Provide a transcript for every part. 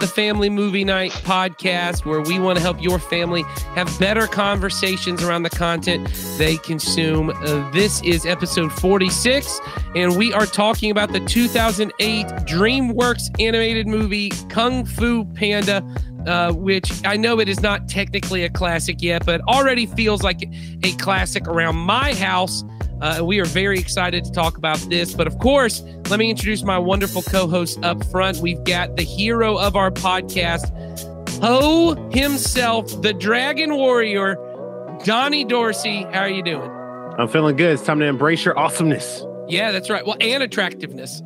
Family Movie Night podcast, where we want to help your family have better conversations around the content they consume. This is episode 46, and we are talking about the 2008 DreamWorks animated movie Kung Fu Panda, which I know it is not technically a classic yet, but already feels like a classic around my house. We are very excited to talk about this. But of course, let me introduce my wonderful co-host up front. We've got the hero of our podcast, Ho himself, the Dragon Warrior, Donnie Dorsey. How are you doing? I'm feeling good. It's time to embrace your awesomeness. Yeah, that's right. Well, and attractiveness.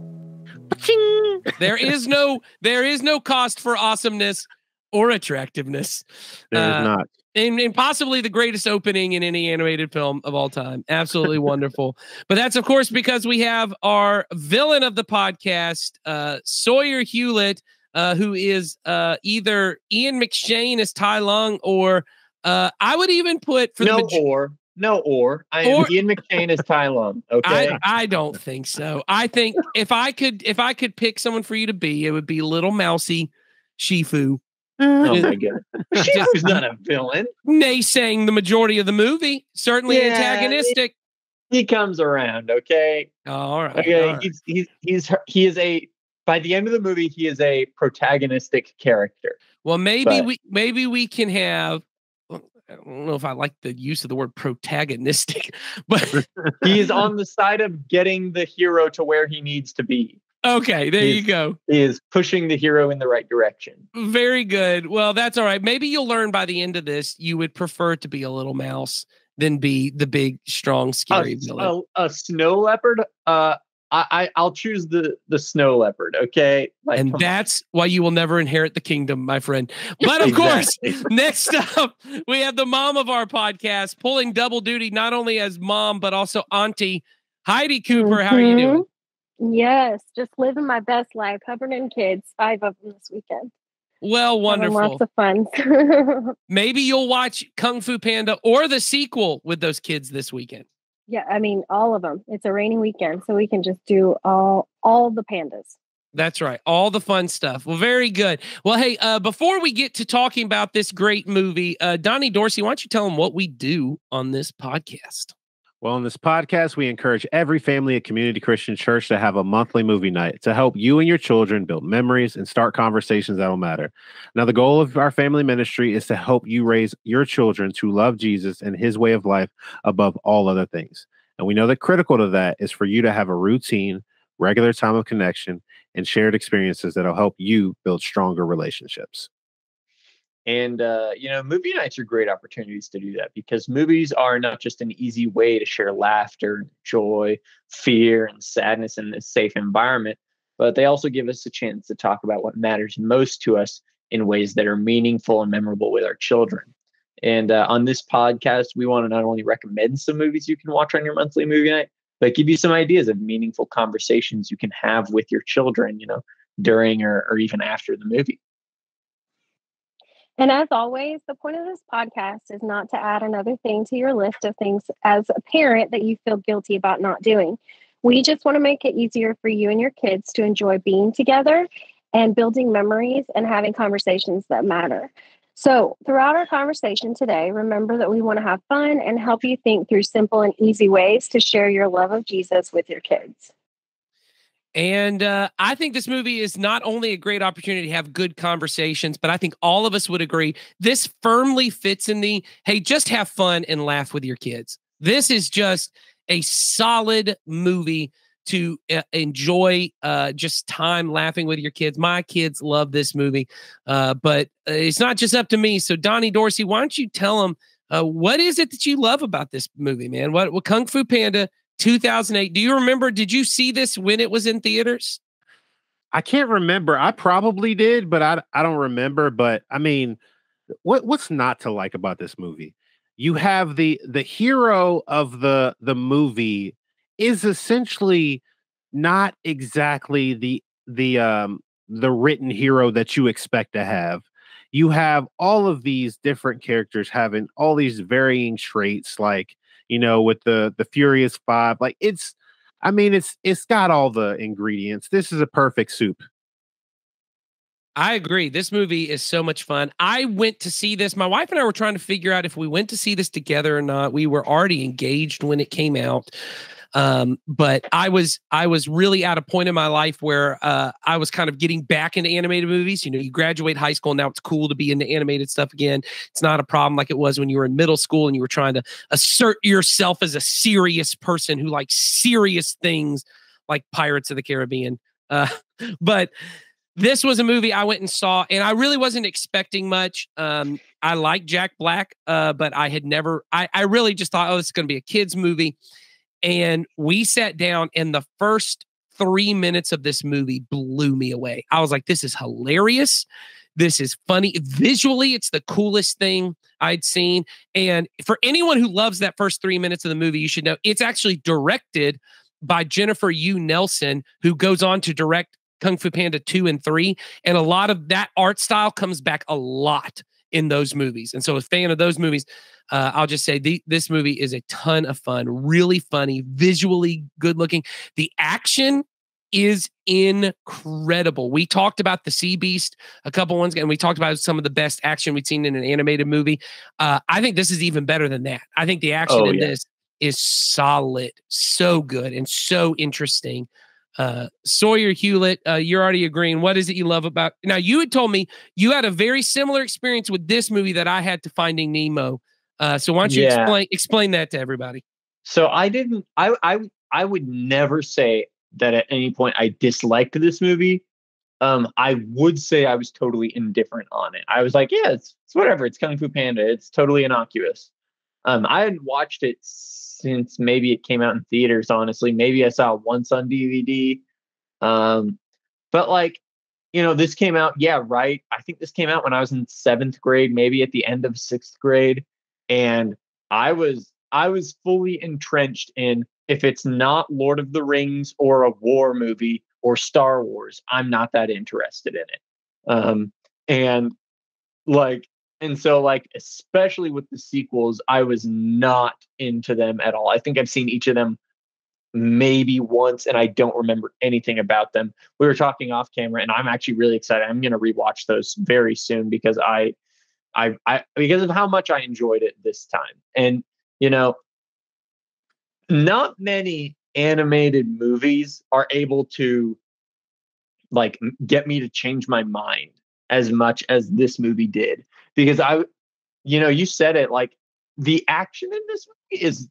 There is no cost for awesomeness or attractiveness. There's not. And possibly the greatest opening in any animated film of all time. Absolutely wonderful. But that's, of course, because we have our villain of the podcast, Sawyer Hewlett, who is either Ian McShane as Tai Lung, or I would even put for I am Ian McShane as Tai Lung. Okay, I don't think so. I think if I could pick someone for you to be, it would be Little Mousy Shifu. Oh my god, Shifu's not a villain. Naysaying the majority of the movie, certainly antagonistic. He comes around, okay. All right. Okay, all right. He is a. By the end of the movie, he is a protagonistic character. Well, maybe we can have. I don't know if I like the use of the word protagonistic, but he is on the side of getting the hero to where he needs to be. Okay, there you go. He is pushing the hero in the right direction. Very good. Well, that's all right. Maybe you'll learn by the end of this you would prefer to be a little mouse than be the big, strong, scary villain. A snow leopard? I'll choose the snow leopard, okay? And that's why you will never inherit the kingdom, my friend. But of course, next up, we have the mom of our podcast, pulling double duty, not only as mom, but also auntie, Heidi Cooper. How are you doing? Yes, just living my best life, covered in kids, 5 of them this weekend. Well, wonderful. Lots of fun. Maybe you'll watch Kung Fu Panda or the sequel with those kids this weekend. Yeah, I mean, all of them. It's a rainy weekend, so we can just do all the pandas. That's right. All the fun stuff. Well, very good. Well, hey, before we get to talking about this great movie, Donnie Dorsey, why don't you tell them what we do on this podcast? Well, in this podcast, we encourage every family at Community Christian Church to have a monthly movie night to help you and your children build memories and start conversations that will matter. Now, the goal of our family ministry is to help you raise your children to love Jesus and his way of life above all other things. And we know that critical to that is for you to have a routine, regular time of connection, and shared experiences that will help you build stronger relationships. And, movie nights are great opportunities to do that, because movies are not just an easy way to share laughter, joy, fear, and sadness in this safe environment, but they also give us a chance to talk about what matters most to us in ways that are meaningful and memorable with our children. And on this podcast, we want to not only recommend some movies you can watch on your monthly movie night, but give you some ideas of meaningful conversations you can have with your children, during or even after the movie. And as always, the point of this podcast is not to add another thing to your list of things as a parent that you feel guilty about not doing. We just want to make it easier for you and your kids to enjoy being together and building memories and having conversations that matter. So throughout our conversation today, remember that we want to have fun and help you think through simple and easy ways to share your love of Jesus with your kids. And I think this movie is not only a great opportunity to have good conversations, but I think all of us would agree this firmly fits in the, hey, just have fun and laugh with your kids. This is just a solid movie to enjoy just time laughing with your kids. My kids love this movie, but it's not just up to me. So Donnie Dorsey, why don't you tell them what is it that you love about this movie, man? What Kung Fu Panda 2008. Do you remember? Did you see this when it was in theaters? I can't remember. I probably did, but I don't remember. But I mean, what's not to like about this movie? You have the hero of the movie is essentially not exactly the written hero that you expect to have. You have all of these different characters having all these varying traits, like, with the Furious Five. Like it's got all the ingredients. This is a perfect soup. I agree. This movie is so much fun. I went to see this. My wife and I were trying to figure out if we went to see this together or not. We were already engaged when it came out. But I was really at a point in my life where I was kind of getting back into animated movies. You know, you graduate high school, now it's cool to be into animated stuff again. It's not a problem like it was when you were in middle school and you were trying to assert yourself as a serious person who likes serious things like Pirates of the Caribbean. But this was a movie I went and saw, and I really wasn't expecting much. I like Jack Black, but I had never, I really just thought, oh, it's going to be a kid's movie. And we sat down, and the first 3 minutes of this movie blew me away. I was like, this is hilarious. This is funny. Visually, it's the coolest thing I'd seen. And for anyone who loves that first 3 minutes of the movie, you should know it's actually directed by Jennifer Yu Nelson, who goes on to direct Kung Fu Panda 2 and 3. And a lot of that art style comes back a lot in those movies. And so a fan of those movies, I'll just say this movie is a ton of fun, really funny, visually good looking. The action is incredible. We talked about the Sea Beast a couple ones, and we talked about some of the best action we've seen in an animated movie. I think this is even better than that. I think the action in this is solid, so good and so interesting. Sawyer Hewlett, you're already agreeing. What is it you love about? Now, you had told me you had a very similar experience with this movie that I had to Finding Nemo. So why don't you explain that to everybody? So I would never say that at any point I disliked this movie. I would say I was totally indifferent on it. I was like, yeah, it's whatever. It's Kung Fu Panda. It's totally innocuous. I hadn't watched it since maybe it came out in theaters, honestly. Maybe I saw it once on DVD. But like, you know, this came out, right. I think this came out when I was in 7th grade, maybe at the end of 6th grade. And I was fully entrenched in, if it's not Lord of the Rings or a war movie or Star Wars, I'm not that interested in it. And so especially with the sequels, I was not into them at all. I think I've seen each of them maybe once, and I don't remember anything about them. We were talking off camera, and I'm actually really excited. I'm going to rewatch those very soon because I because of how much I enjoyed it this time. And, you know, not many animated movies are able to get me to change my mind as much as this movie did, because you said it, the action in this movie is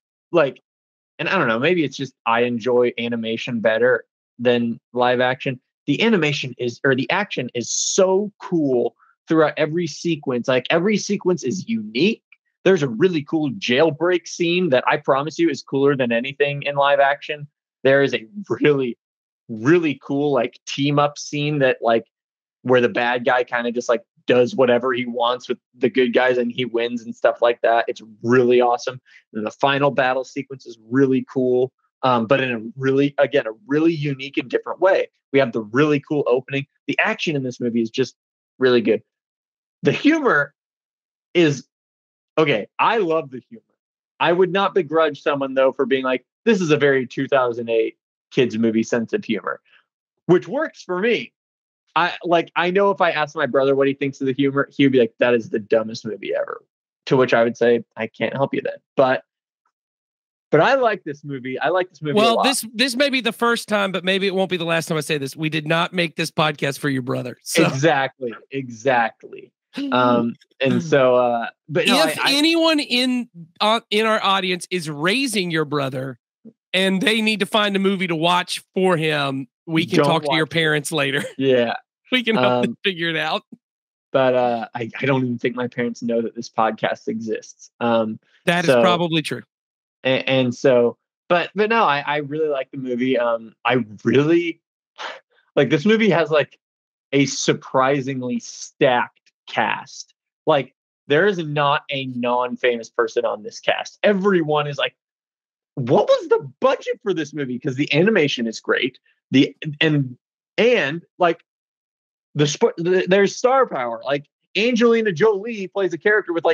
and I don't know, maybe it's just I enjoy animation better than live action. The action is so cool throughout every sequence. Every sequence is unique. There's a really cool jailbreak scene that I promise you is cooler than anything in live action. There is a really, really cool team up scene that where the bad guy kind of just does whatever he wants with the good guys and he wins and stuff like that. It's really awesome. And the final battle sequence is really cool. But in a really unique and different way. We have the really cool opening. The action in this movie is just really good. The humor is okay. I love the humor. I would not begrudge someone though for being like, this is a very 2008 kids movie sense of humor, which works for me. I know if I asked my brother what he thinks of the humor, he would be like, that is the dumbest movie ever. To which I would say, I can't help you then. But I like this movie. I like this movie. Well, this may be the first time, but maybe it won't be the last time I say this. We did not make this podcast for your brother. So. Exactly. And so, but no, if anyone in our audience is raising your brother and they need to find a movie to watch for him, we can talk to your parents later. Yeah. We can help them figure it out. But I don't even think my parents know that this podcast exists. That is probably true. And so, but no, I really like the movie. I really this movie has a surprisingly stacked cast. There is not a non-famous person on this cast. Everyone is what was the budget for this movie? Because the animation is great. There's star power. Angelina Jolie plays a character with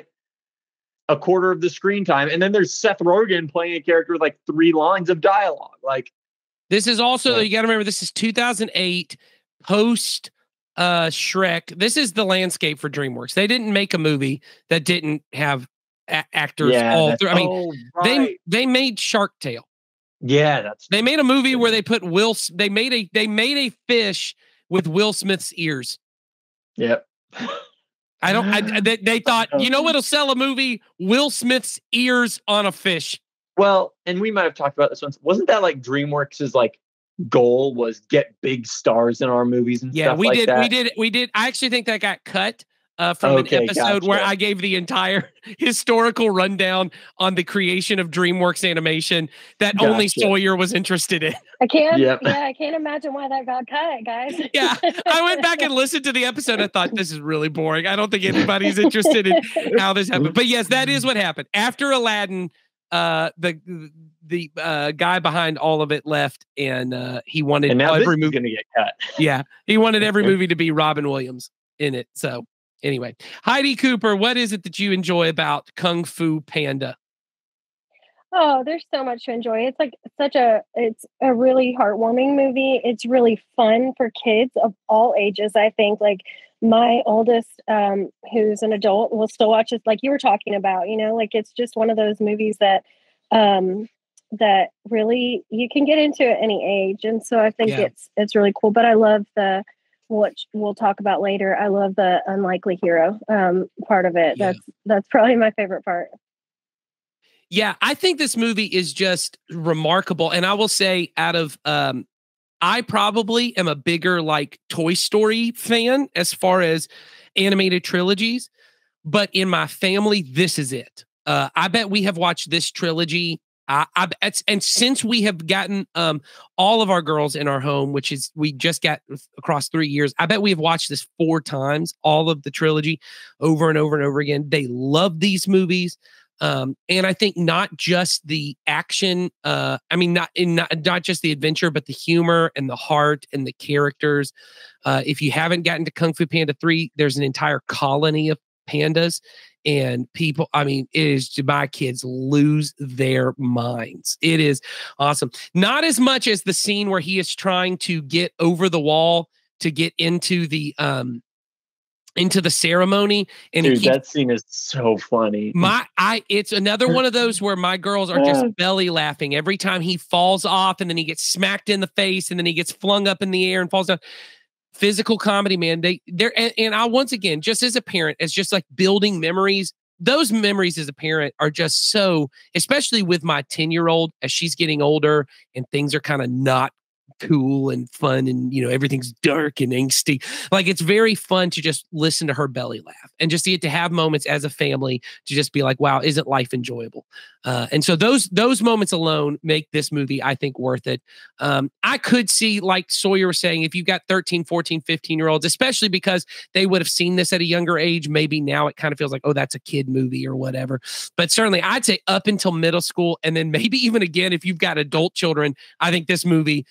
a quarter of the screen time, and then there's Seth Rogen playing a character with 3 lines of dialogue. This is also, you got to remember, this is 2008, post Shrek, this is the landscape for DreamWorks. They didn't make a movie that didn't have actors all through. I mean, they made Shark Tale. Yeah, they made a movie where they put They made a fish with Will Smith's ears. Yep. They thought, you know what'll sell a movie? Will Smith's ears on a fish. Well, and we might have talked about this once. Wasn't that like DreamWorks' like goal was get big stars in our movies and stuff like that? We did. I actually think that got cut from an episode where I gave the entire historical rundown on the creation of DreamWorks Animation that only Sawyer was interested in. I can't imagine why that got cut, guys. Yeah, I went back and listened to the episode. I thought, this is really boring. I don't think anybody's interested in how this happened. But yes, that is what happened. After Aladdin, the guy behind all of it left, and he wanted every movie to get cut. Yeah, he wanted every movie to be Robin Williams in it. So anyway, Heidi Cooper, what is it that you enjoy about Kung Fu Panda? Oh, there's so much to enjoy. It's like it's a really heartwarming movie. It's really fun for kids of all ages. I think like my oldest, who's an adult, will still watch it. Like you were talking about, like it's just one of those movies that, that really you can get into at any age. And so I think it's really cool, but I love which we'll talk about later. I love the unlikely hero, part of it. Yeah. That's probably my favorite part. Yeah, I think this movie is just remarkable. And I will say I probably am a bigger like Toy Story fan as far as animated trilogies, but in my family, this is it. I bet we have watched this trilogy. And since we have gotten all of our girls in our home, which is we just got across 3 years, I bet we have watched this 4 times, all of the trilogy over and over and over again. They love these movies. And I think not just the action, not just the adventure, but the humor and the heart and the characters. If you haven't gotten to Kung Fu Panda 3, there's an entire colony of pandas and people. I mean, it is, my kids lose their minds. It is awesome. Not as much as the scene where he is trying to get over the wall to get into the ceremony, and dude, that scene is so funny. It's another one of those where my girls are just belly laughing every time he falls off, and then he gets smacked in the face, and then he gets flung up in the air and falls down. Physical comedy, man. And I, once again, just as a parent, as just like building memories. Those memories as a parent are just so, especially with my 10-year-old as she's getting older and things are kind of not cool and fun and everything's dark and angsty. Like it's very fun to just listen to her belly laugh and just get to have moments as a family to just be like, wow, isn't life enjoyable? And so those moments alone make this movie, I think, worth it. I could see, like Sawyer was saying, if you've got 13, 14, 15-year-olds, especially because they would have seen this at a younger age, maybe now it kind of feels like, oh, that's a kid movie or whatever. But certainly I'd say up until middle school, and then maybe even again, if you've got adult children, I think this movie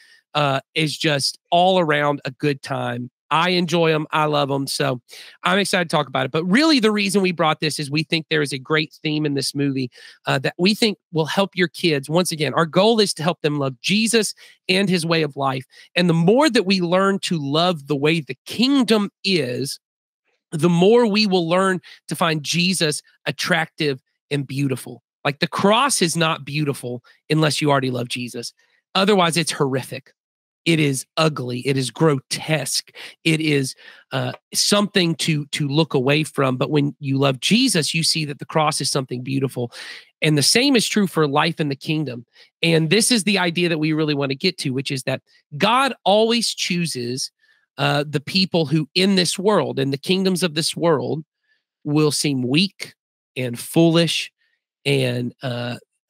is just all around a good time. I enjoy them. I love them. So I'm excited to talk about it. But really the reason we brought this is we think there is a great theme in this movie that we think will help your kids. Once again, our goal is to help them love Jesus and his way of life. And the more that we learn to love the way the kingdom is, the more we will learn to find Jesus attractive and beautiful. Like the cross is not beautiful unless you already love Jesus. Otherwise, it's horrific. It is ugly. It is grotesque. It is something to look away from. But when you love Jesus, you see that the cross is something beautiful. And the same is true for life in the kingdom. And this is the idea that we really want to get to, which is that God always chooses the people who in this world, in the kingdoms of this world, will seem weak and foolish and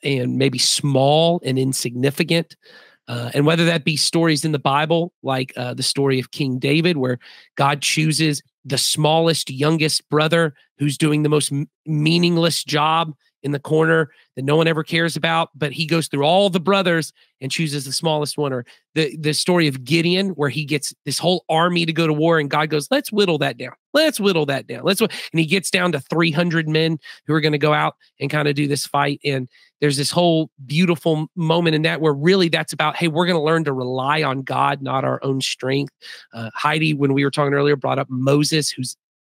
maybe small and insignificant. And whether that be stories in the Bible, like the story of King David, where God chooses the smallest, youngest brother who's doing the most meaningless job in the corner that no one ever cares about, but he goes through all the brothers and chooses the smallest one. Or the story of Gideon, where he gets this whole army to go to war, and God goes, let's whittle that down. Let's whittle that down. And he gets down to 300 men who are going to go out and kind of do this fight. And there's this whole beautiful moment in that where really that's about, hey, we're going to learn to rely on God, not our own strength. Heidi, when we were talking earlier, brought up Moses,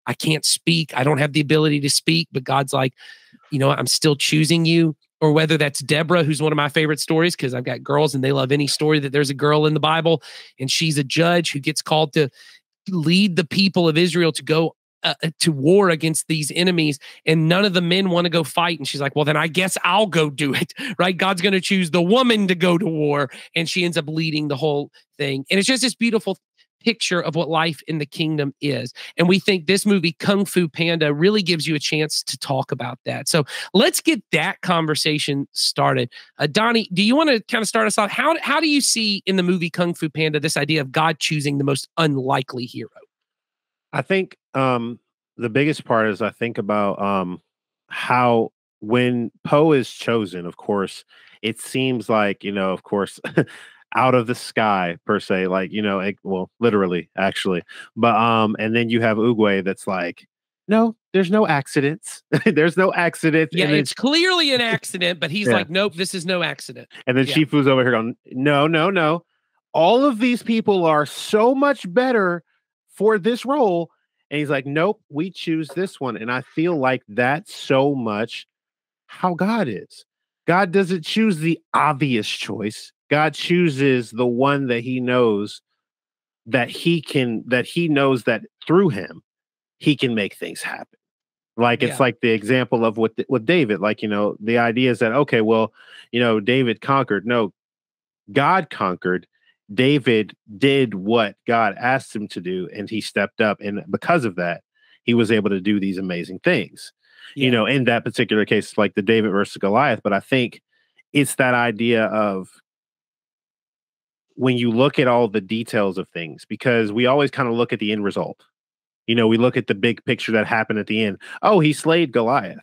I can't speak. I don't have the ability to speak, but God's like, you know, I'm still choosing you. Or whether that's Deborah, who's one of my favorite stories, because I've got girls and they love any story that there's a girl in the Bible and she's a judge who gets called to lead the people of Israel to go to war against these enemies, and none of the men want to go fight. And she's like, well, then I guess I'll go do it, right? God's going to choose the woman to go to war. And she ends up leading the whole thing. And it's just this beautiful picture of what life in the kingdom is. And we think this movie, Kung Fu Panda, really gives you a chance to talk about that. So let's get that conversation started. Donnie, do you want to kind of start us off? How do you see in the movie Kung Fu Panda this idea of God choosing the most unlikely hero? I think the biggest part is I think about how when Poe is chosen, of course, it seems like, you know, of course, out of the sky per se, like, you know, well, literally, actually. But and then you have Oogway that's like, no, there's no accidents. There's no accident. Yeah, and it's clearly an accident, but he's like, nope, this is no accident. And then Shifu's over here going, no. All of these people are so much better for this role. And he's like, nope, we choose this one. And I feel like that's so much how God is. God doesn't choose the obvious choice. God chooses the one that he knows that he knows that through him, he can make things happen. Like, it's like the example of with David, like, you know, the idea is that, okay, well, you know, David conquered. No, God conquered. David did what God asked him to do, and he stepped up. And because of that, he was able to do these amazing things, you know, in that particular case, like the David versus Goliath. But I think it's that idea of when you look at all the details of things, because we always kind of look at the end result. You know, we look at the big picture that happened at the end. Oh, he slayed Goliath,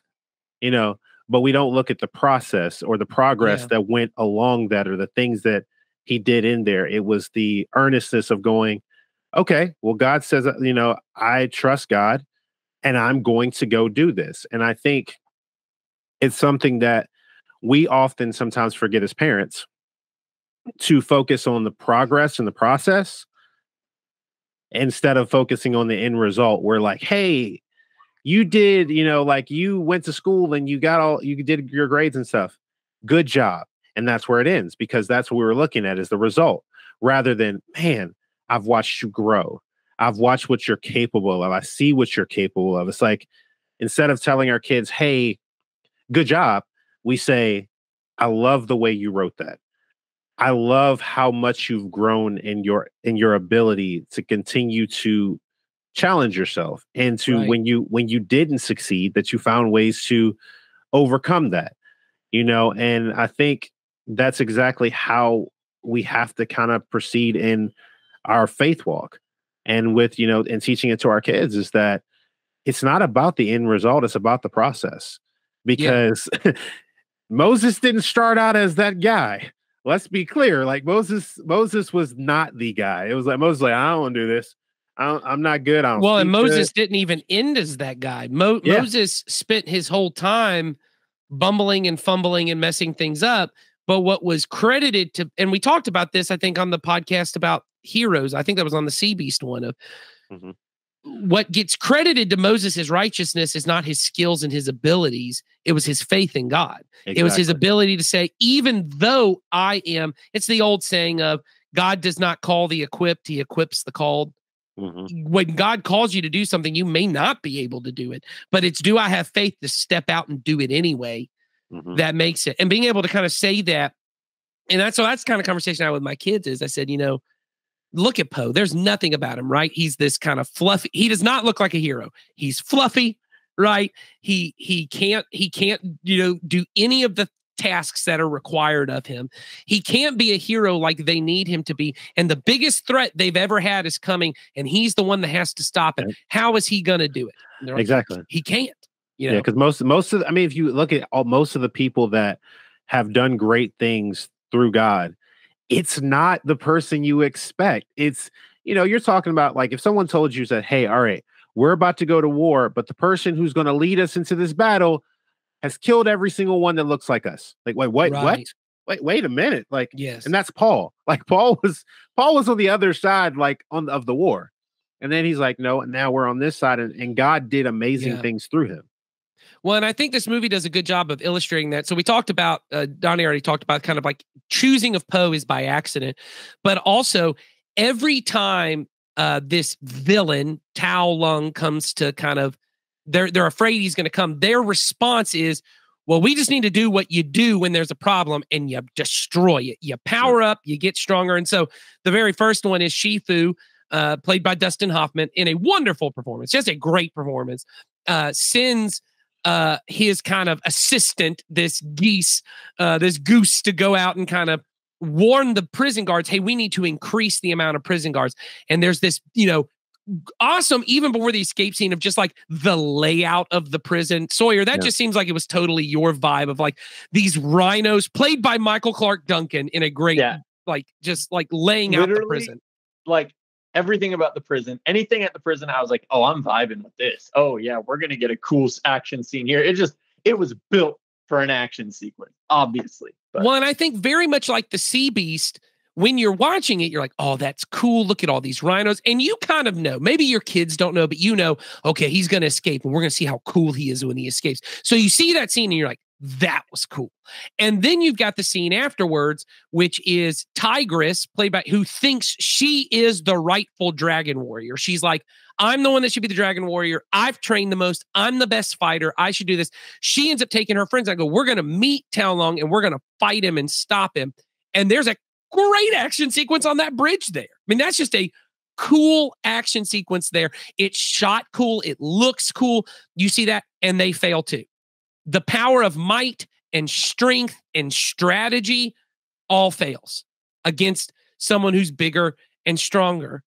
you know, but we don't look at the process or the progress that went along that, or the things that he did in there. It was the earnestness of going, okay, well, God says, you know, I trust God and I'm going to go do this. And I think it's something that we often sometimes forget as parents, to focus on the progress and the process instead of focusing on the end result. We're like, hey, you did, you know, like you went to school and you did your grades and stuff. Good job. And that's where it ends, because that's what we were looking at, is the result, rather than, man, I've watched you grow. I've watched what you're capable of. I see what you're capable of. It's like, instead of telling our kids, hey, good job, we say, I love the way you wrote that. I love how much you've grown in your ability to continue to challenge yourself, and to when you didn't succeed, that you found ways to overcome that, you know. And I think that's exactly how we have to kind of proceed in our faith walk, and with, you know, and teaching it to our kids, is that it's not about the end result, it's about the process. Because Moses didn't start out as that guy. Let's be clear. Like, Moses was not the guy. It was like, Moses like, I don't want to do this. I'm not good. Well, and Moses didn't even end as that guy. Moses spent his whole time bumbling and fumbling and messing things up. But what was credited to, and we talked about this, I think, on the podcast about heroes. I think that was on the Sea Beast one of what gets credited to Moses' righteousness is not his skills and his abilities. It was his faith in God. Exactly. It was his ability to say, even though I am, it's the old saying of God does not call the equipped, he equips the called. When God calls you to do something, you may not be able to do it, but it's, do I have faith to step out and do it anyway? That makes it. And being able to kind of say that, and that's kind of conversation I had with my kids is, I said, you know, look at Poe. There's nothing about him, right? He's this kind of fluffy. He does not look like a hero. He's fluffy, right? He can't, you know, do any of the tasks that are required of him. He can't be a hero like they need him to be. And the biggest threat they've ever had is coming, and he's the one that has to stop it. How is he going to do it? Like, exactly. He can't. You know? Yeah, because most of I mean, if you look at most of the people that have done great things through God, it's not the person you expect. It's, you're talking about, like, if someone told you, said, hey, all right, we're about to go to war, but the person who's going to lead us into this battle has killed every single one that looks like us. Like, wait, what? Right. Wait a minute. Like, Yes. and that's Paul. Like, Paul was on the other side, like, of the war. And then he's like, no, now we're on this side, and God did amazing things through him. Well, and I think this movie does a good job of illustrating that. So we talked about, Donnie already talked about kind of like choosing of Poe is by accident, but also every time this villain, Tao Lung, comes to kind of, they're afraid he's going to come, their response is, well, we just need to do what you do when there's a problem, and you destroy it. You power up, you get stronger. And so the very first one is Shifu, played by Dustin Hoffman, in a wonderful performance, just a great performance, sends his kind of assistant, this goose, to go out and kind of warn the prison guards, hey, we need to increase the amount of prison guards. And there's this, awesome, even before the escape scene, of just like the layout of the prison. Sawyer, that just seems like it was totally your vibe of like these rhinos played by Michael Clark Duncan in a great, like, just like laying out the prison. Like, everything about the prison, anything at the prison, I was like, oh, I'm vibing with this. Oh yeah, we're going to get a cool action scene here. It was built for an action sequence, obviously. But. Well, and I think very much like the Sea Beast, when you're watching it, you're like, oh, that's cool. Look at all these rhinos. And you kind of know, maybe your kids don't know, but okay, he's going to escape, and we're going to see how cool he is when he escapes. So you see that scene and you're like, that was cool. And then you've got the scene afterwards, which is Tigress, played by, who thinks she is the rightful dragon warrior. She's like, I'm the one that should be the dragon warrior. I've trained the most. I'm the best fighter. I should do this. She ends up taking her friends. I go, we're going to meet Tao Long, and we're going to fight him and stop him. And there's a great action sequence on that bridge there. I mean, that's just a cool action sequence there. It's shot cool. It looks cool. You see that, and they fail too. The power of might and strength and strategy all fails against someone who's bigger and stronger.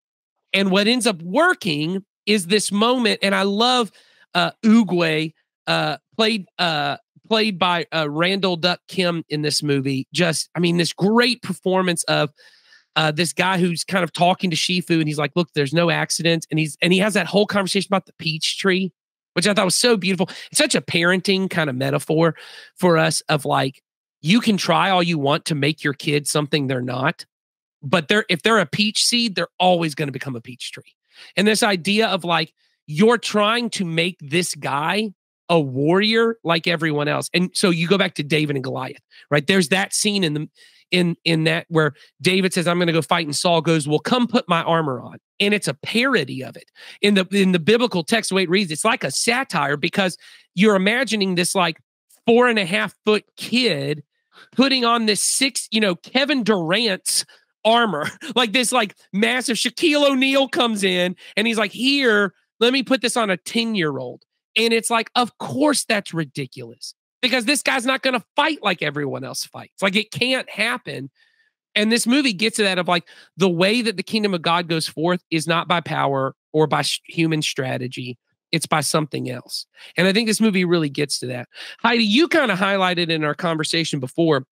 And what ends up working is this moment, and I love Oogway, played by Randall Duck Kim in this movie. Just, I mean, this great performance of this guy who's kind of talking to Shifu, and he's like, look, there's no accidents. And he has that whole conversation about the peach tree, which I thought was so beautiful. It's such a parenting kind of metaphor for us of like, you can try all you want to make your kid something they're not, but if they're a peach seed, they're always going to become a peach tree. And this idea of like, you're trying to make this guy a warrior like everyone else. And so you go back to David and Goliath, right? There's that scene in that where David says, I'm going to go fight, and Saul goes, well, come put my armor on. And it's a parody of it. In the biblical text, the way it reads, it's like a satire, because you're imagining this like 4.5 foot kid putting on this Kevin Durant's armor, like this like massive Shaquille O'Neal comes in and he's like, here, let me put this on a 10-year-old. And it's like, of course that's ridiculous, because this guy's not going to fight like everyone else fights. Like, it can't happen. And this movie gets to that of like, the way that the kingdom of God goes forth is not by power or by human strategy. It's by something else. And I think this movie really gets to that. Heidi, you kind of highlighted in our conversation before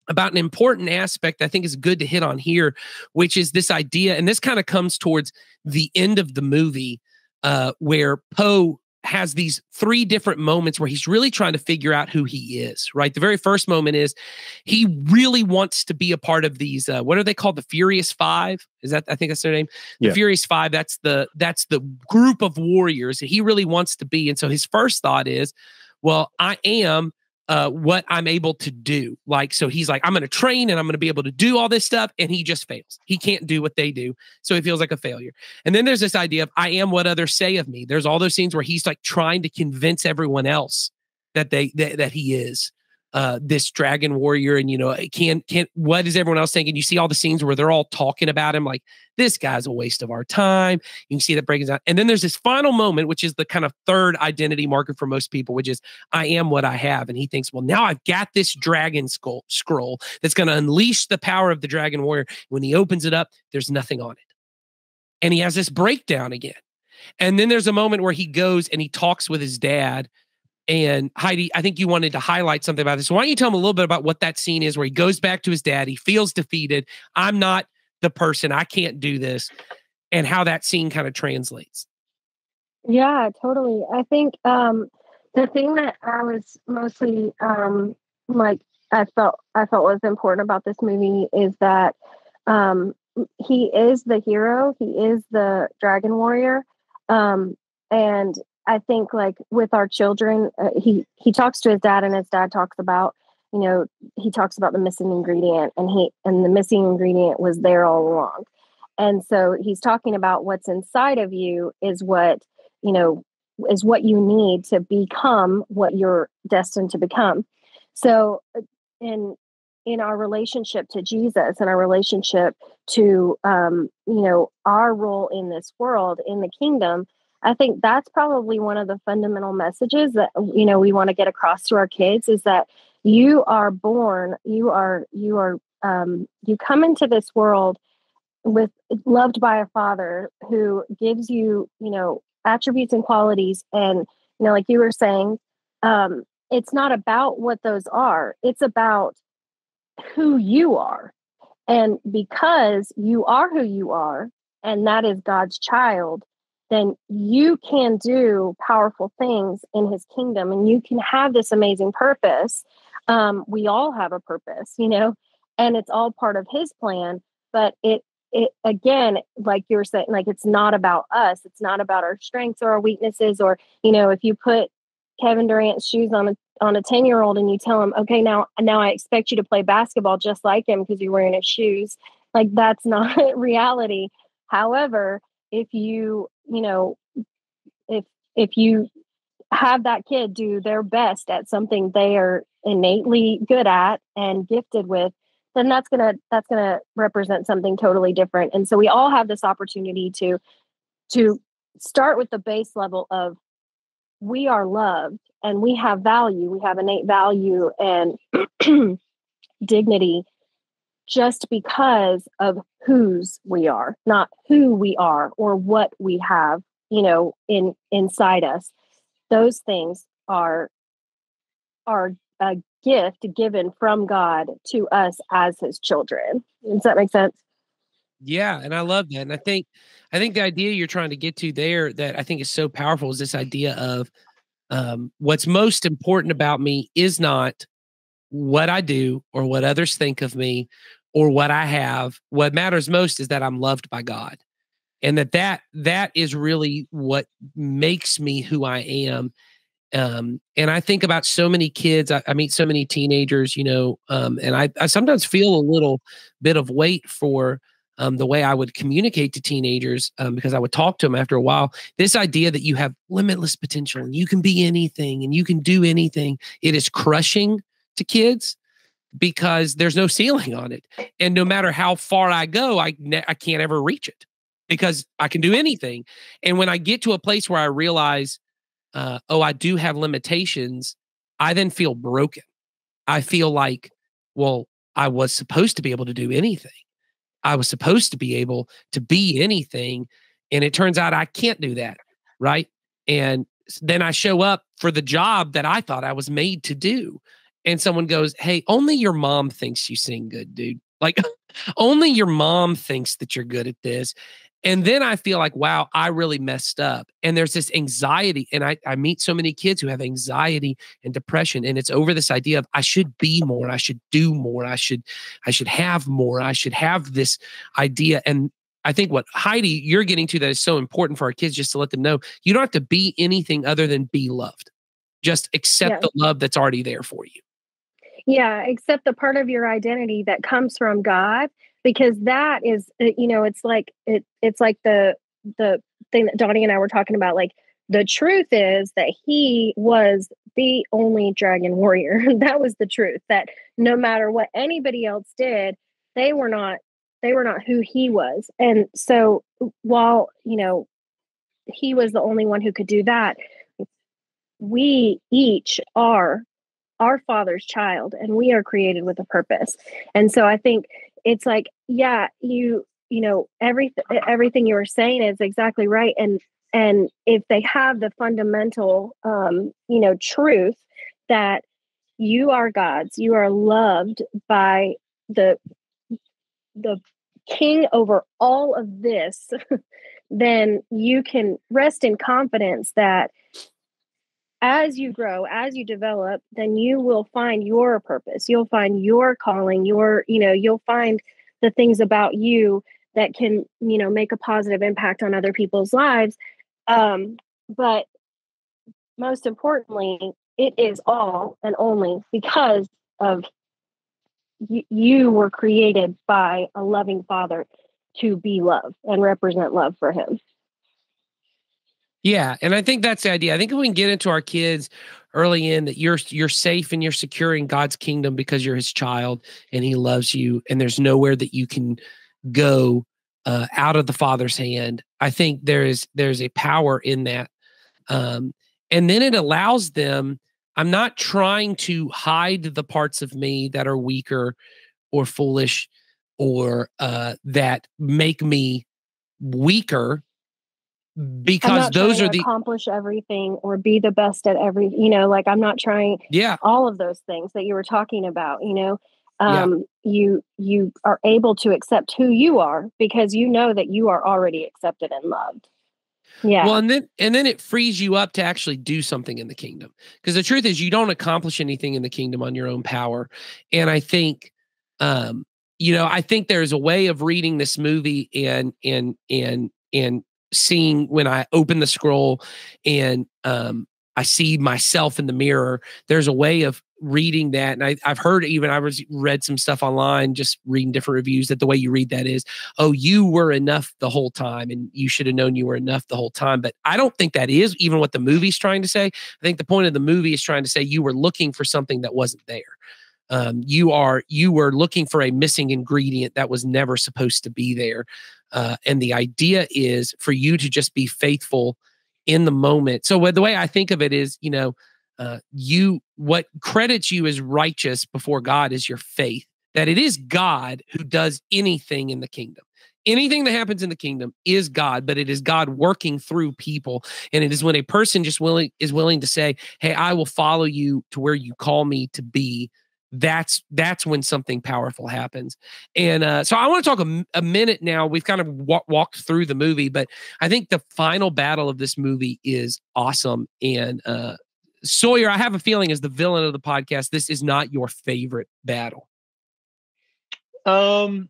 about an important aspect I think is good to hit on here, which is this idea, and this kind of comes towards the end of the movie, where Poe has these 3 different moments where he's really trying to figure out who he is, right? The very first moment is he really wants to be a part of these, what are they called? The Furious Five? I think that's their name. The Furious Five, that's the group of warriors that he really wants to be. And so his first thought is, well, I am what I'm able to do. Like, so he's like, I'm going to train and I'm going to be able to do all this stuff. And he just fails. He can't do what they do. So he feels like a failure. And then there's this idea of, I am what others say of me. There's all those scenes where he's like trying to convince everyone else that that he is this dragon warrior. And, what is everyone else thinking? You see all the scenes where they're all talking about him, like, this guy's a waste of our time. You can see that breaking down. And then there's this final moment, which is the kind of third identity marker for most people, which is, I am what I have. And he thinks, well, now I've got this dragon scroll that's going to unleash the power of the dragon warrior. When he opens it up, there's nothing on it. And he has this breakdown again. And then there's a moment where he goes and he talks with his dad, And Heidi, I think you wanted to highlight something about this. So why don't you tell him a little bit about what that scene is where he goes back to his dad, he feels defeated. I'm not the person, I can't do this, and how that scene kind of translates. Yeah, totally. I think the thing that I was mostly like I felt was important about this movie is that he is the hero, he is the dragon warrior, and I think like with our children, he talks to his dad, and his dad talks about, you know, he talks about the missing ingredient, and the missing ingredient was there all along, and so he's talking about what's inside of you is what, you know, is what you need to become what you're destined to become. So in our relationship to Jesus and our relationship to you know, our role in this world, in the kingdom, I think that's probably one of the fundamental messages that, you know, we want to get across to our kids is that you are born, you come into this world with loved by a father who gives you, you know, attributes and qualities. And, you know, like you were saying, it's not about what those are. It's about who you are. And because you are who you are, and that is God's child, then you can do powerful things in his kingdom, and you can have this amazing purpose. We all have a purpose, you know, and it's all part of his plan. But it again, like you were saying, like it's not about us. It's not about our strengths or our weaknesses. Or, you know, if you put Kevin Durant's shoes on a 10-year-old and you tell him, okay, now I expect you to play basketball just like him because you're wearing his shoes. Like that's not reality. However, if you know, if you have that kid do their best at something they are innately good at and gifted with, then that's gonna represent something totally different. And so we all have this opportunity to start with the base level of we are loved and we have value. We have innate value and dignity just because of whose we are, not who we are or what we have, you know, inside us. Those things are a gift given from God to us as his children. Does that make sense? Yeah, and I love that. And I think the idea you're trying to get to there that I think is so powerful is this idea of what's most important about me is not what I do or what others think of me or what I have. What matters most is that I'm loved by God. And that is really what makes me who I am. And I think about so many kids, I meet so many teenagers, you know, and I sometimes feel a little bit of weight for the way I would communicate to teenagers because I would talk to them after a while. This idea that you have limitless potential and you can be anything and you can do anything, it is crushing to kids because there's no ceiling on it. And no matter how far I go, I can't ever reach it because I can do anything. And when I get to a place where I realize, oh, I do have limitations, I then feel broken. I feel like, well, I was supposed to be able to do anything. I was supposed to be able to be anything. And it turns out I can't do that. Right. And then I show up for the job that I thought I was made to do. And someone goes, hey, only your mom thinks you sing good, dude. Like only your mom thinks that you're good at this. And then I feel like, wow, I really messed up. And there's this anxiety. And I meet so many kids who have anxiety and depression. And it's over this idea of I should be more, I should do more, I should have more, I should have this idea. And I think what Heidi, you're getting to that is so important for our kids, just to let them know you don't have to be anything other than be loved. Just accept the love that's already there for you. Yeah, accept the part of your identity that comes from God, because that is, you know, it's like it's like the thing that Donnie and I were talking about. Like the truth is that he was the only dragon warrior. That was the truth. That no matter what anybody else did, they were not who he was. And so while, you know, he was the only one who could do that, we each are our Father's child, and we are created with a purpose. And so I think it's like, yeah, you know, everything you were saying is exactly right. And And if they have the fundamental, truth that you are God's, you are loved by the king over all of this, then you can rest in confidence that as you grow, as you develop, then you will find your purpose. You'll find your calling, you'll find the things about you that can, make a positive impact on other people's lives. But most importantly, it is all and only because of you were created by a loving Father to be love and represent love for him. Yeah, and I think that's the idea. I think if we can get into our kids early in that you're safe and you're secure in God's kingdom because you're his child and he loves you and there's nowhere that you can go out of the Father's hand. I think there's a power in that. And then it allows them, I'm not trying to hide the parts of me that are weaker or foolish or that make me weaker, because those are the accomplish everything or be the best at every, I'm not trying all of those things that you were talking about, you are able to accept who you are because you know that you are already accepted and loved. Yeah. Well, and then it frees you up to actually do something in the kingdom. Because the truth is you don't accomplish anything in the kingdom on your own power. And I think, I think there's a way of reading this movie and seeing when I open the scroll and I see myself in the mirror. There's a way of reading that. And I've heard read some stuff online, just reading different reviews, that the way you read that is, oh, you were enough the whole time and you should have known you were enough the whole time. But I don't think that is even what the movie's trying to say. I think the point of the movie is trying to say you were looking for something that wasn't there. You were looking for a missing ingredient that was never supposed to be there. And the idea is for you to just be faithful in the moment. So the way I think of it is, what credits you as righteous before God is your faith, that it is God who does anything in the kingdom. Anything that happens in the kingdom is God, but it is God working through people. And it is when a person just is willing to say, hey, I will follow you to where you call me to be. That's when something powerful happens. And so I want to talk a minute now. We've kind of walked through the movie, but I think the final battle of this movie is awesome. And Sawyer, I have a feeling as the villain of the podcast, this is not your favorite battle. Look,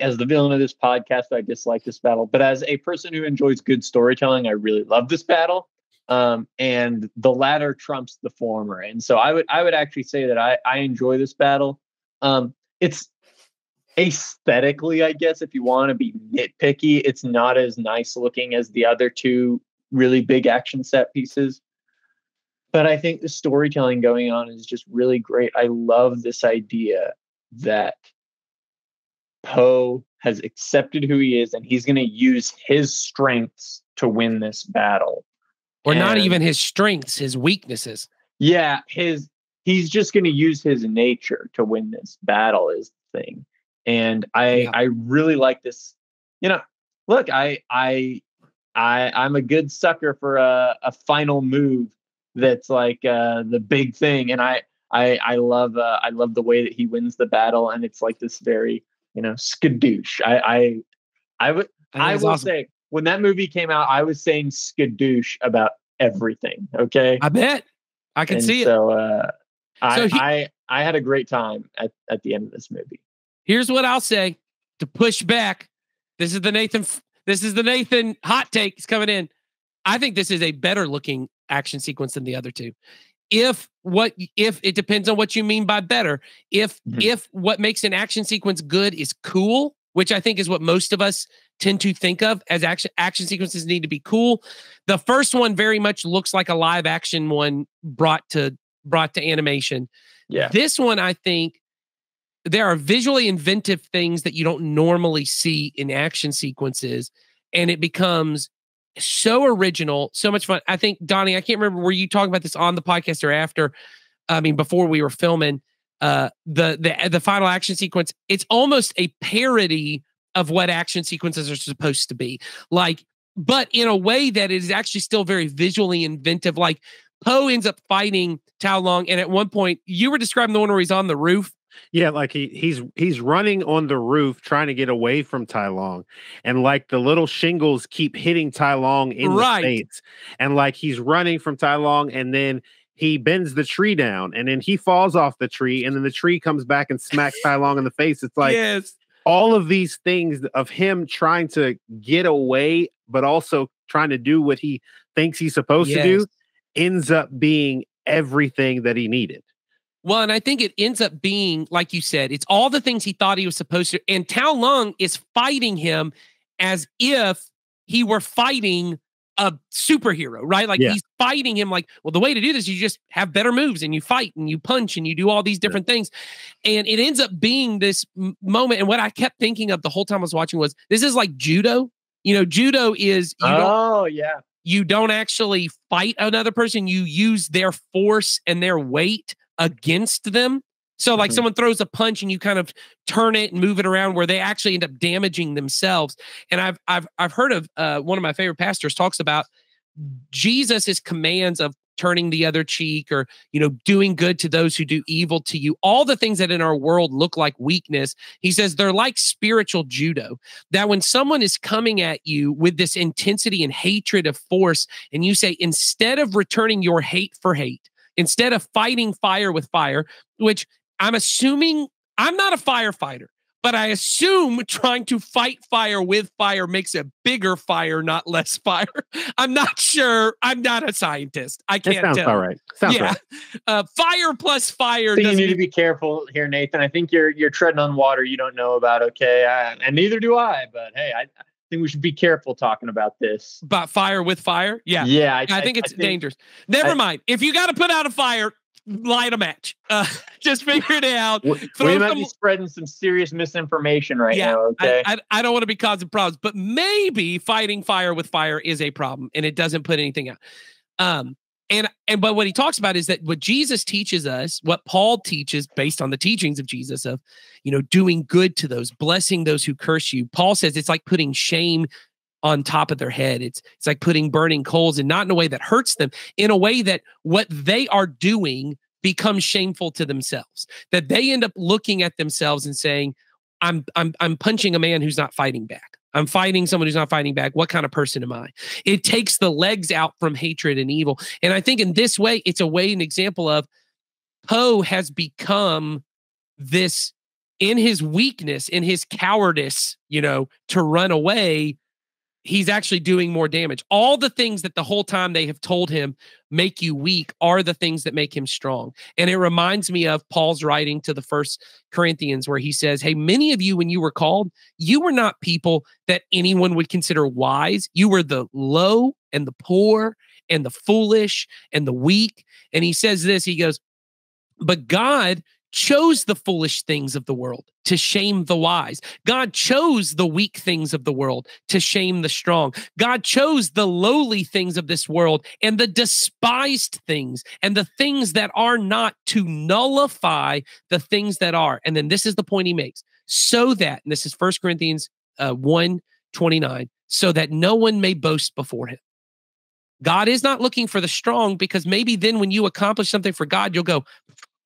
as the villain of this podcast, I dislike this battle. But as a person who enjoys good storytelling, I really love this battle. And the latter trumps the former. And so I would actually say that I enjoy this battle. It's aesthetically, I guess, if you want to be nitpicky, it's not as nice looking as the other two really big action set pieces. But I think the storytelling going on is just really great. I love this idea that Poe has accepted who he is and he's going to use his strengths to win this battle. Or not even his strengths, his weaknesses. Yeah, he's just going to use his nature to win this battle is the thing. And I really like this. Look, I'm a good sucker for a final move that's like the big thing, and I love the way that he wins the battle, and it's like this very skadoosh. I will awesome. Say when that movie came out, I was saying skadoosh about everything. Okay, I bet I can see it. So I had a great time at the end of this movie. Here's what I'll say to push back. This is the Nathan hot take is coming in. I think this is a better looking action sequence than the other two. If it depends on what you mean by better. If what makes an action sequence good is cool, which I think is what most of us tend to think of as action sequences need to be cool. The first one very much looks like a live action one brought to animation. Yeah. This one, I think there are visually inventive things that you don't normally see in action sequences, and it becomes so original, so much fun. I think, Donnie, I can't remember, were you talking about this on the podcast or after? I mean, before we were filming, the final action sequence, it's almost a parody of what action sequences are supposed to be. Like, but in a way that is actually still very visually inventive. Like Poe ends up fighting Tao Long, and at one point you were describing the one where he's on the roof. Yeah, like he's running on the roof trying to get away from Tai Long, and like the little shingles keep hitting Tai Long in the face, and like he's running from Tai Long, and then he bends the tree down, and then he falls off the tree, and then the tree comes back and smacks Tai Long in the face. It's like all of these things of him trying to get away, but also trying to do what he thinks he's supposed to do, ends up being everything that he needed. Well, and I think it ends up being, like you said, it's all the things he thought he was supposed to. And Tao Long is fighting him as if he were fighting a superhero, right? Like he's fighting him like, well, the way to do this, you just have better moves and you fight and you punch and you do all these different things. And it ends up being this moment. And what I kept thinking of the whole time I was watching was, this is like judo. You know, judo is, you don't actually fight another person. You use their force and their weight against them. So like someone throws a punch and you kind of turn it and move it around where they actually end up damaging themselves. And I've heard of one of my favorite pastors talks about Jesus's commands of turning the other cheek, or, you know, doing good to those who do evil to you. All the things that in our world look like weakness. He says they're like spiritual judo, that when someone is coming at you with this intensity and hatred of force, and you say, instead of returning your hate for hate, instead of fighting fire with fire, which I'm assuming, I'm not a firefighter, but I assume trying to fight fire with fire makes a bigger fire, not less fire. I'm not sure. I'm not a scientist. I can't tell. Sounds all right. Sounds right. Fire plus fire. So you need to be careful here, Nathan. I think you're treading on water you don't know about. Okay, and neither do I. But hey, I think we should be careful talking about this. About fire with fire? Yeah. Yeah. I think it's dangerous. Never mind. If you got to put out a fire, light a match. Just figure it out. We might be spreading some serious misunformation right now. Okay. I don't want to be causing problems, but maybe fighting fire with fire is a problem and it doesn't put anything out. But what he talks about is that what Jesus teaches us, what Paul teaches based on the teachings of Jesus of, you know, doing good to those, blessing those who curse you. Paul says it's like putting shame on top of their head. It's like putting burning coals, and not in a way that hurts them, in a way that what they are doing becomes shameful to themselves, that they end up looking at themselves and saying, I'm punching a man who's not fighting back. I'm fighting someone who's not fighting back. What kind of person am I? It takes the legs out from hatred and evil. And I think in this way, it's an example of Poe has become this, in his weakness, in his cowardice, you know, to run away, he's actually doing more damage. All the things that the whole time they have told him make you weak are the things that make him strong. And it reminds me of Paul's writing to the First Corinthians, where he says, hey, many of you, when you were called, you were not people that anyone would consider wise. You were the low and the poor and the foolish and the weak. And he says this, he goes, but God chose the foolish things of the world to shame the wise. God chose the weak things of the world to shame the strong. God chose the lowly things of this world and the despised things and the things that are not, to nullify the things that are. And then this is the point he makes. So that, and this is 1 Corinthians 1:29, so that no one may boast before him. God is not looking for the strong, because maybe then when you accomplish something for God, you'll go,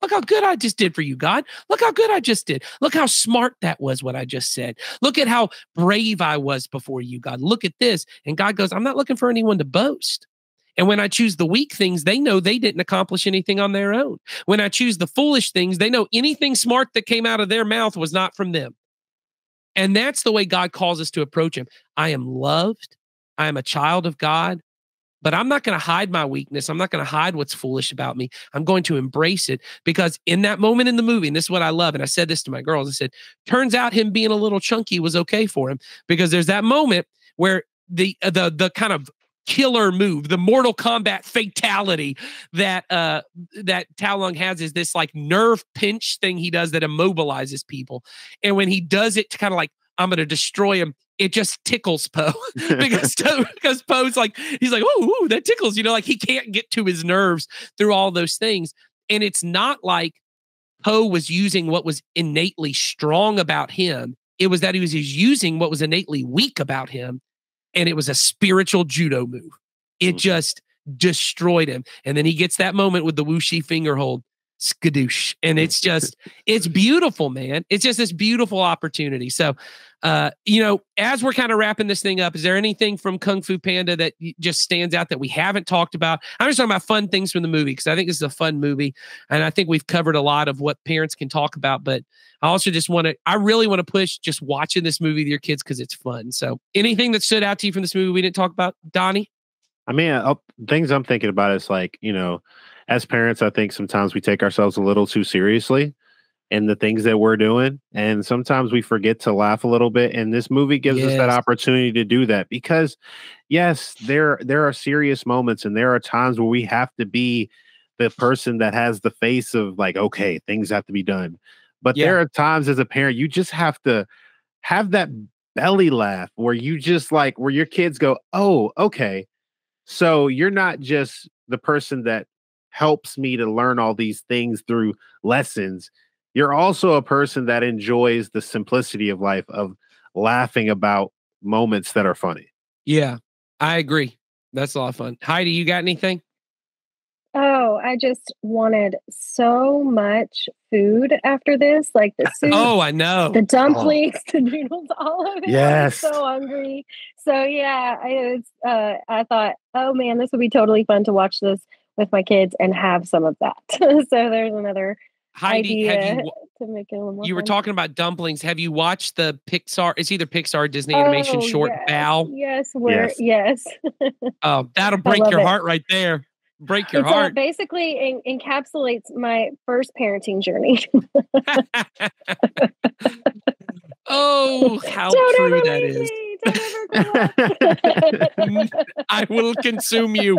look how good I just did for you, God. Look how good I just did. Look how smart that was, what I just said. Look at how brave I was before you, God. Look at this. And God goes, I'm not looking for anyone to boast. And when I choose the weak things, they know they didn't accomplish anything on their own. When I choose the foolish things, they know anything smart that came out of their mouth was not from them. And that's the way God calls us to approach him. I am loved. I am a child of God. But I'm not going to hide my weakness. I'm not going to hide what's foolish about me. I'm going to embrace it, because in that moment in the movie, and this is what I love, and I said this to my girls, I said, turns out him being a little chunky was okay for him, because there's that moment where the kind of killer move, the Mortal Kombat fatality that Tao Long has, is this like nerve pinch thing he does that immobilizes people. And when he does it to kind of like, I'm going to destroy him, it just tickles Poe because Poe's like, he's like, ooh, that tickles, you know, like he can't get to his nerves through all those things. And it's not like Poe was using what was innately strong about him It was that he was using what was innately weak about him, and it was a spiritual judo move. It just destroyed him. And then he gets that moment with the whooshy finger hold, skadoosh. And it's just, it's beautiful, man. It's just this beautiful opportunity. So, as we're kind of wrapping this thing up, is there anything from Kung Fu Panda that just stands out that we haven't talked about? I'm just talking about fun things from the movie because I think this is a fun movie. And I think we've covered a lot of what parents can talk about. But I also just I really want to push just watching this movie with your kids because it's fun. So anything that stood out to you from this movie we didn't talk about, Donnie? I mean, things I'm thinking about is like, as parents, I think sometimes we take ourselves a little too seriously in the things that we're doing. And sometimes we forget to laugh a little bit. And this movie gives us that opportunity to do that because, yes, there are serious moments and there are times where we have to be the person that has the face of like, okay, things have to be done. But there are times as a parent, you just have to have that belly laugh where you just like, where your kids go, oh, okay. So you're not just the person that helps me to learn all these things through lessons. You're also a person that enjoys the simplicity of life, of laughing about moments that are funny. Yeah, I agree. That's a lot of fun. Heidi, you got anything? Oh, I just wanted so much food after this, like the soup. Oh, I know. The dumplings, the noodles, all of it. Yes. I was so hungry. So yeah, I thought, oh man, this would be totally fun to watch this with my kids and have some of that. So there's another Heidi, idea to make it a little more you were fun. talking about dumplings. Have you watched the Pixar? It's either Pixar or Disney animation short Bao. Yes, Yes. Oh, that'll break your heart right there. Break your heart. Basically encapsulates my first parenting journey. Oh, how Don't true ever that leave is. me. Don't ever grow up. I will consume you.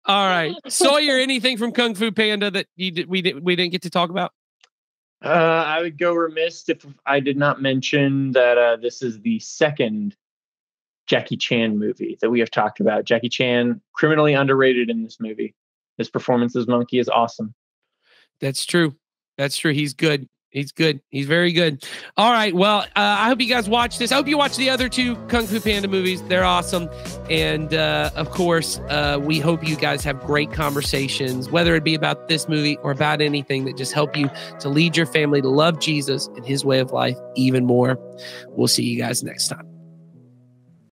All right. Sawyer, anything from Kung Fu Panda that we didn't get to talk about? I would go remiss if I did not mention that this is the second Jackie Chan movie that we have talked about. Jackie Chan, criminally underrated in this movie. His performance as Monkey is awesome. That's true. That's true. He's good. He's good. He's very good. All right. Well, I hope you guys watch this. I hope you watch the other two Kung Fu Panda movies. They're awesome. And of course, we hope you guys have great conversations, whether it be about this movie or about anything that just help you to lead your family to love Jesus and his way of life even more. We'll see you guys next time.